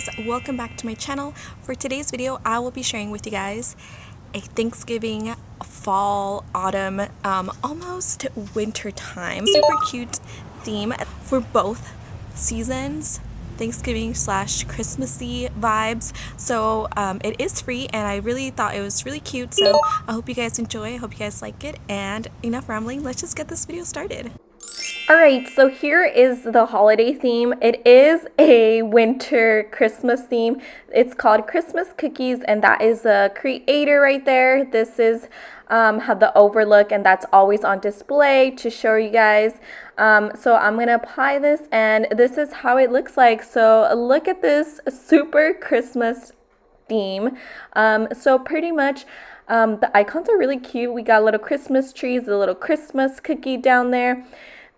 guys, welcome back to my channel. For today's video, I will be sharing with you guys a Thanksgiving, fall, autumn, almost winter time, super cute theme for both seasons, Thanksgiving / Christmassy vibes. So it is free and I really thought it was really cute, so I hope you guys enjoy. I hope you guys like it, and enough rambling, let's just get this video started. Alright, so here is the holiday theme. It is a winter Christmas theme. It's called Christmas Cookies, and that is the creator right there. This is how the overlook, and that's always on display to show you guys. So I'm going to apply this, and this is how it looks like. So look at this super Christmas theme. So pretty much the icons are really cute. We got little Christmas trees, a little Christmas cookie down there.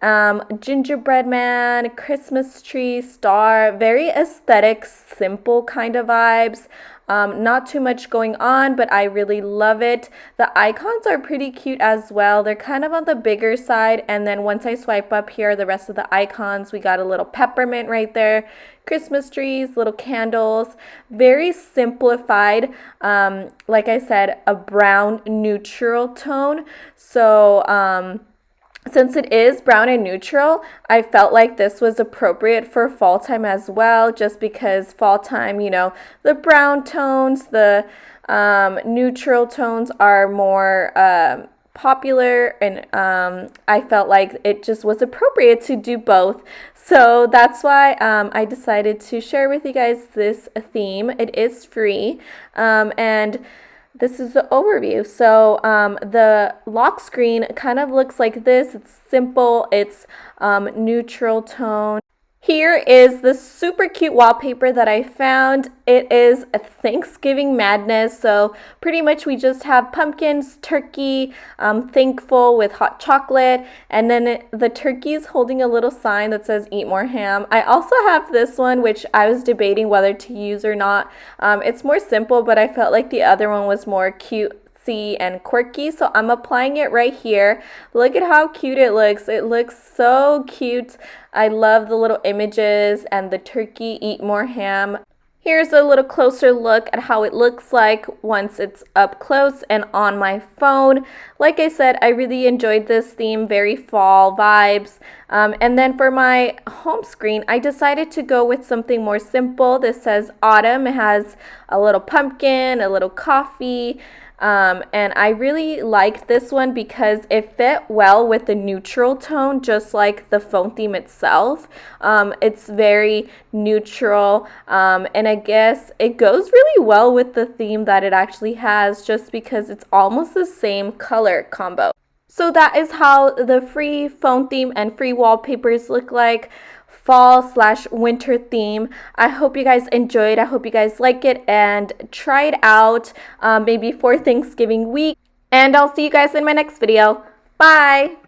Gingerbread man, Christmas tree, star, very aesthetic, simple kind of vibes. Not too much going on, but I really love it. The icons are pretty cute as well. They're kind of on the bigger side, and then once I swipe up here, the rest of the icons, we got a little peppermint right there, Christmas trees, little candles, very simplified. Like I said, a brown neutral tone. So since it is brown and neutral, I felt like this was appropriate for fall time as well, just because fall time, you know, the brown tones, the neutral tones are more popular, and I felt like it just was appropriate to do both. So that's why I decided to share with you guys this theme. It is free, and this is the overview. So the lock screen kind of looks like this. It's simple. It's neutral tone. Here is the super cute wallpaper that I found. It is a Thanksgiving madness. So pretty much we just have pumpkins, turkey, thankful with hot chocolate, and then the turkey is holding a little sign that says eat more ham. I also have this one, which I was debating whether to use or not. It's more simple, but I felt like the other one was more cute and quirky, so I'm applying it right here. Look at how cute it looks. It looks so cute. I love the little images and the turkey eat more ham. Here's a little closer look at how it looks like once it's up close and on my phone. Like I said, I really enjoyed this theme, very fall vibes. And then for my home screen, I decided to go with something more simple. This says autumn. It has a little pumpkin, a little coffee. And I really liked this one because it fit well with the neutral tone, just like the phone theme itself. It's very neutral, and I guess it goes really well with the theme that it actually has, just because it's almost the same color combo. So that is how the free phone theme and free wallpapers look like. Fall / winter theme. I hope you guys enjoyed. I hope you guys like it and try it out maybe for Thanksgiving week. And I'll see you guys in my next video. Bye!